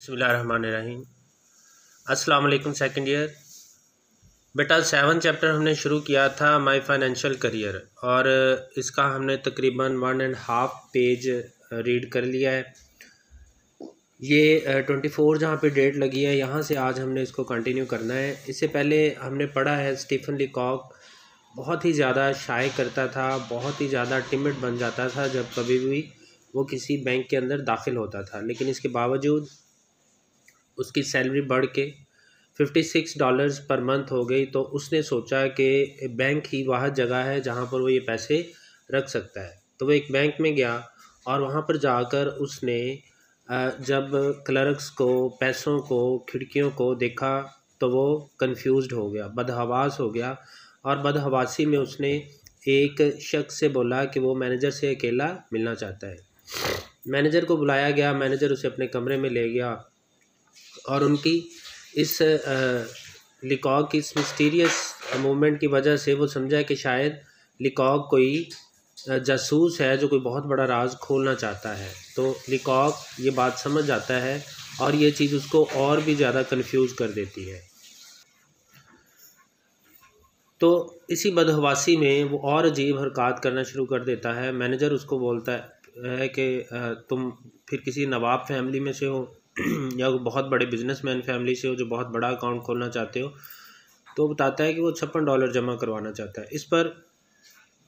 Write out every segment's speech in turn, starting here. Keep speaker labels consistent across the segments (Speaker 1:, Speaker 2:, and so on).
Speaker 1: बिस्मिल्लाहिर्रहमानिर्रहीम। अस्सलाम वालेकुम सेकंड ईयर। बेटा 7 चैप्टर हमने शुरू किया था माय फाइनेंशियल करियर और इसका हमने तकरीबन 1.5 पेज रीड कर लिया है। ये 24 जहाँ पे डेट लगी है यहाँ से आज हमने इसको कंटिन्यू करना है। इससे पहले हमने पढ़ा है स्टीफन लीकॉक बहुत ही ज़्यादा शाय करता था, बहुत ही ज़्यादा टिमिड बन जाता था जब कभी भी वो किसी बैंक के अंदर दाखिल होता था, लेकिन इसके बावजूद उसकी सैलरी बढ़ के $56 पर मंथ हो गई। तो उसने सोचा कि बैंक ही वह जगह है जहाँ पर वो ये पैसे रख सकता है। तो वो एक बैंक में गया और वहाँ पर जाकर उसने जब क्लर्क्स को, पैसों को, खिड़कियों को देखा तो वो कंफ्यूज्ड हो गया, बदहवास हो गया और बदहवासी में उसने एक शख्स से बोला कि वो मैनेजर से अकेला मिलना चाहता है। मैनेजर को बुलाया गया, मैनेजर उसे अपने कमरे में ले गया और उनकी इस लीकॉक की इस मिस्टीरियस मूवमेंट की वजह से वो समझा कि शायद लीकॉक कोई जासूस है जो कोई बहुत बड़ा राज खोलना चाहता है। तो लीकॉक ये बात समझ जाता है और ये चीज़ उसको और भी ज़्यादा कंफ्यूज कर देती है। तो इसी बदहवासी में वो और अजीब हरकत करना शुरू कर देता है। मैनेजर उसको बोलता है कि तुम फिर किसी नवाब फैमिली में से हो या बहुत बड़े बिजनेसमैन फैमिली से हो जो बहुत बड़ा अकाउंट खोलना चाहते हो। तो बताता है कि वो $56 जमा करवाना चाहता है। इस पर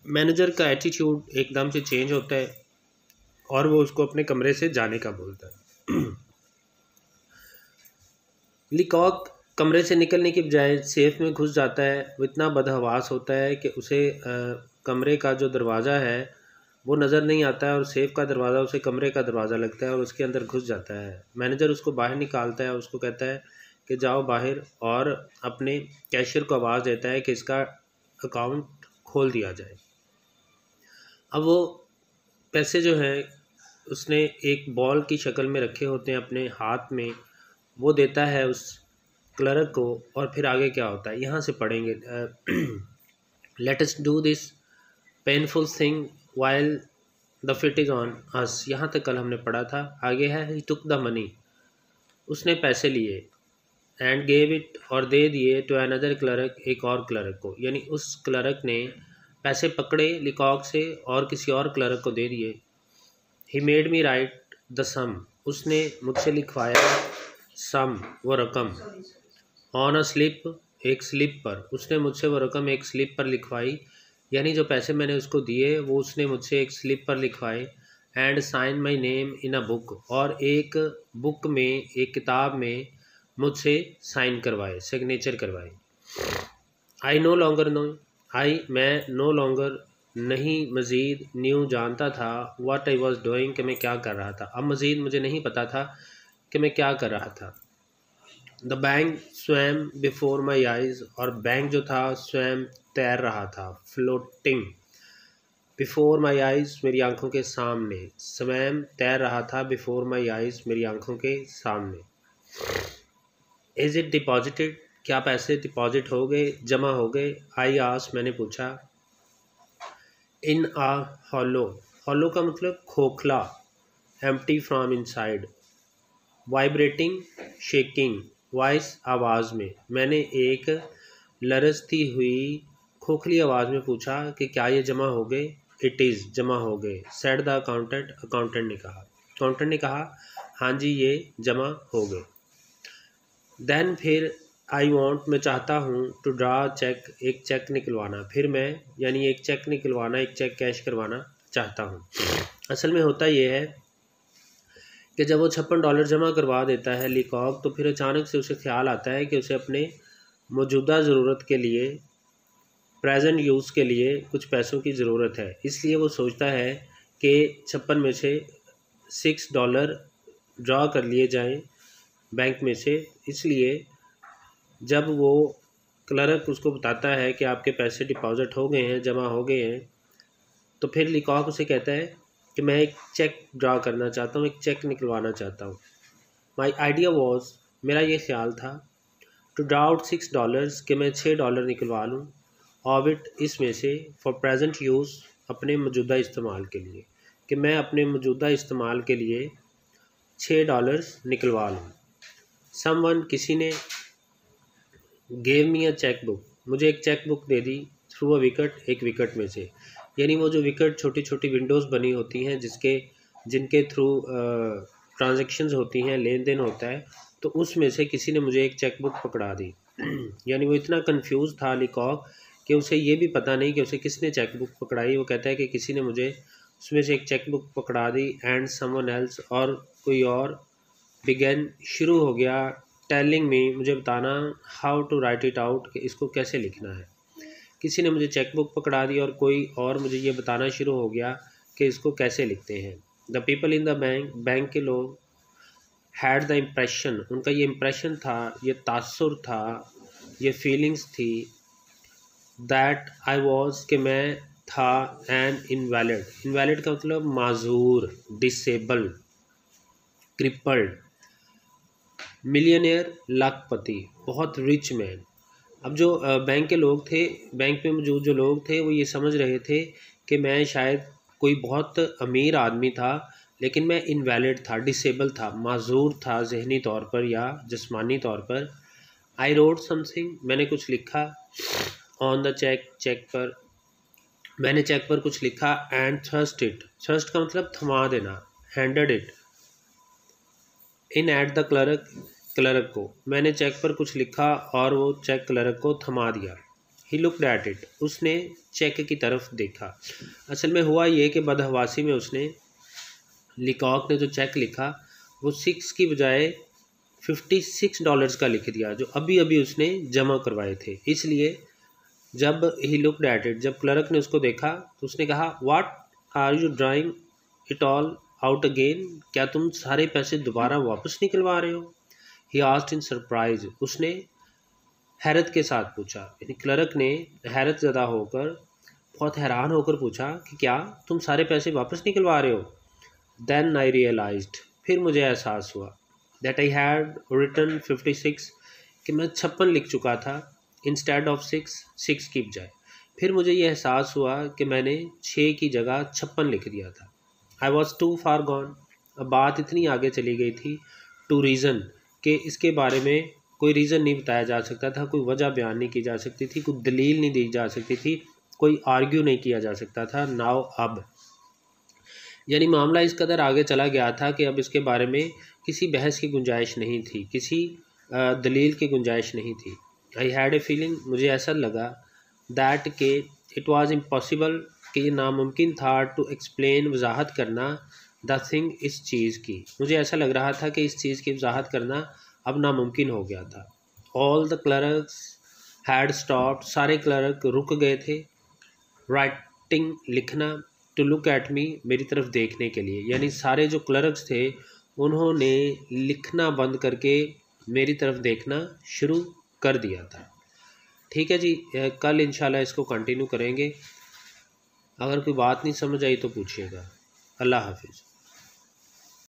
Speaker 1: मैनेजर का एटीट्यूड एकदम से चेंज होता है और वो उसको अपने कमरे से जाने का बोलता है। लीकॉक कमरे से निकलने की बजाय सेफ में घुस जाता है। वो इतना बदहवास होता है कि उसे कमरे का जो दरवाज़ा है वो नज़र नहीं आता है और सेफ का दरवाज़ा उसे कमरे का दरवाज़ा लगता है और उसके अंदर घुस जाता है। मैनेजर उसको बाहर निकालता है, उसको कहता है कि जाओ बाहर, और अपने कैशियर को आवाज़ देता है कि इसका अकाउंट खोल दिया जाए। अब वो पैसे जो हैं उसने एक बॉल की शक्ल में रखे होते हैं अपने हाथ में, वो देता है उस क्लर्क को। और फिर आगे क्या होता है यहाँ से पढ़ेंगे। Let us do this painful thing while the fit is on us, यहाँ तक कल हमने पढ़ा था। आगे है ही टुक द मनी, उसने पैसे लिए, एंड गेव इट, और दे दिए, टू अनदर क्लर्क, एक और क्लर्क को। यानी उस क्लर्क ने पैसे पकड़े लीकॉक से और किसी और क्लर्क को दे दिए। He made me write the sum, उसने मुझसे लिखवाया सम, वो रकम, ऑन अ स्लिप, एक स्लिप पर, उसने मुझसे वो रकम एक स्लिप पर लिखवाई। यानी जो पैसे मैंने उसको दिए वो उसने मुझसे एक स्लिप पर लिखवाए। And sign my name in a book, और एक बुक में, एक किताब में मुझसे साइन करवाए, सिग्नेचर करवाए। आई नो लॉन्गर नो, मैं नो लॉन्गर, नहीं मज़ीद, न्यू जानता था, व्हाट आई वॉज डूइंग, कि मैं क्या कर रहा था। अब मज़ीद मुझे नहीं पता था कि मैं क्या कर रहा था। The bank swum before my eyes, और बैंक जो था स्वैम तैर रहा था, फ्लोटिंग, बिफोर माई आइज़ मेरी आंखों के सामने, स्वैम तैर रहा था, बिफोर माई आइज़ मेरी आंखों के सामने। इज़ इट डिपॉजिटेड, क्या पैसे डिपॉजिट हो गए, जमा हो गए। आई आस, मैंने पूछा। इन आ हॉलो, हॉलो का मतलब खोखला, empty from inside, vibrating, shaking, voice, आवाज़ में, मैंने एक लरजती हुई खोखली आवाज़ में पूछा कि क्या ये जमा हो गए। इट इज़, जमा हो गए। सेड द अकाउंटेंट, अकाउंटेंट ने कहा, अकाउंटेंट ने कहा हाँ जी ये जमा हो गए। देन, फिर, आई वॉन्ट, मैं चाहता हूँ, टू ड्रा चेक, एक चेक निकलवाना, फिर मैं, यानी एक चेक निकलवाना, एक चेक कैश करवाना चाहता हूँ। असल में होता यह है कि जब वो $56 जमा करवा देता है लीकॉक, तो फिर अचानक से उसे ख्याल आता है कि उसे अपने मौजूदा ज़रूरत के लिए, प्रेजेंट यूज़ के लिए कुछ पैसों की ज़रूरत है। इसलिए वो सोचता है कि 56 में से $6 ड्रा कर लिए जाएं बैंक में से। इसलिए जब वो क्लर्क उसको बताता है कि आपके पैसे डिपॉजिट हो गए हैं, जमा हो गए हैं, तो फिर लीकॉक उसे कहता है कि मैं एक चेक ड्रा करना चाहता हूँ, एक चेक निकलवाना चाहता हूँ। माई आइडिया वॉज, मेरा ये ख्याल था, टू ड्रा आउट $6, कि मैं $6 निकलवा लूँ, ऑफ इट, इसमें से, फॉर प्रेजेंट यूज़, अपने मौजूदा इस्तेमाल के लिए, कि मैं अपने मौजूदा इस्तेमाल के लिए $6 निकलवा लूँ। समवन किसी ने गेव मी अ चेक बुक, मुझे एक cheque book they the through a wicket, एक विकेट में से, यानी वो जो विकेट छोटी छोटी विंडोज़ बनी होती हैं जिनके थ्रू ट्रांजैक्शंस होती हैं, लेन देन होता है, तो उसमें से किसी ने मुझे एक चेक बुक पकड़ा दी। यानी वो इतना कंफ्यूज था लिकॉक कि उसे ये भी पता नहीं कि उसे किसने चेक बुक पकड़ाई। वो कहता है कि किसी ने मुझे उसमें से एक चेक बुक पकड़ा दी, एंड समवन एल्स, और कोई और, बिगैन शुरू हो गया, टेलिंग मी, मुझे बताना, how to write it out, कि इसको कैसे लिखना है। किसी ने मुझे चेक बुक पकड़ा दी और कोई और मुझे ये बताना शुरू हो गया कि इसको कैसे लिखते हैं। The people in the bank के लोग, हैड द इम्प्रेशन, उनका ये इम्प्रेशन था, ये तासुर था, ये फीलिंग्स थी, दैट आई वॉज, कि मैं था, एन इनवैलिड, इनवैलिड का मतलब माजूर, डिसेबल्ड, क्रिपल्ड, मिलियनियर, लाखपति, बहुत रिच मैन। अब जो बैंक के लोग थे, बैंक में मौजूद जो लोग थे, वो ये समझ रहे थे कि मैं शायद कोई बहुत अमीर आदमी था, लेकिन मैं इनवैलिड था, डिसेबल था, माजूर था जहनी तौर पर या जिस्मानी तौर पर। आई रोड समथिंग, मैंने कुछ लिखा, ऑन द चेक, चेक पर, मैंने चेक पर कुछ लिखा, एंड थ्रस्ट इट, थ्रस्ट का मतलब थमा देना, handed it, in at the clerk, clerk को, मैंने चेक पर कुछ लिखा और वो चेक क्लर्क को थमा दिया। ही लुक्ड एट इट, उसने चेक की तरफ देखा। असल में हुआ ये कि बदहवासी में उसने, लिकॉक ने जो चेक लिखा वो 6 की बजाय $56 का लिख दिया, जो अभी अभी उसने जमा करवाए थे। इसलिए जब ही लुक्ड एट इट, जब क्लर्क ने उसको देखा तो उसने कहा, what are you drawing it all out again, क्या तुम सारे पैसे दोबारा वापस निकलवा रहे हो। ही आस्क्ड इन सरप्राइज, उसने हैरत के साथ पूछा, यानी क्लर्क ने हैरत ज़दा होकर, बहुत हैरान होकर पूछा कि क्या तुम सारे पैसे वापस निकलवा रहे हो। देन आई रियलाइज्ड, फिर मुझे एहसास हुआ, दैट आई हैड रिटन 56, कि मैं 56 लिख चुका था, इंस्टेड ऑफ 6 की बजाय। फिर मुझे ये एहसास हुआ कि मैंने 6 की जगह 56 लिख दिया था। I was too far gone, अब बात इतनी आगे चली गई थी, टू रीज़न, कि इसके बारे में कोई रीज़न नहीं बताया जा सकता था, कोई वजह बयान नहीं की जा सकती थी, कोई दलील नहीं दी जा सकती थी, कोई आर्ग्यू नहीं किया जा सकता था। नाउ अब, यानी मामला इस कदर आगे चला गया था कि अब इसके बारे में किसी बहस की गुंजाइश नहीं थी, किसी दलील की गुंजाइश नहीं थी। आई हैड ए फीलिंग, मुझे ऐसा लगा, दैट के इट वाज इम्पॉसिबल, कि ये नामुमकिन था, टू एक्सप्लेन, वजाहत करना, द थिंग, इस चीज़ की। मुझे ऐसा लग रहा था कि इस चीज़ की वजाहत करना अब नामुमकिन हो गया था। All the clerks had stopped, सारे क्लर्क रुक गए थे, राइटिंग, लिखना, टू लुक एट मी, मेरी तरफ देखने के लिए, यानी सारे जो क्लर्क्स थे उन्होंने लिखना बंद करके मेरी तरफ देखना शुरू कर दिया था। ठीक है जी, कल इंशाल्लाह इसको कंटिन्यू करेंगे। अगर कोई बात नहीं समझ आई तो पूछिएगा। अल्लाह हाफिज़।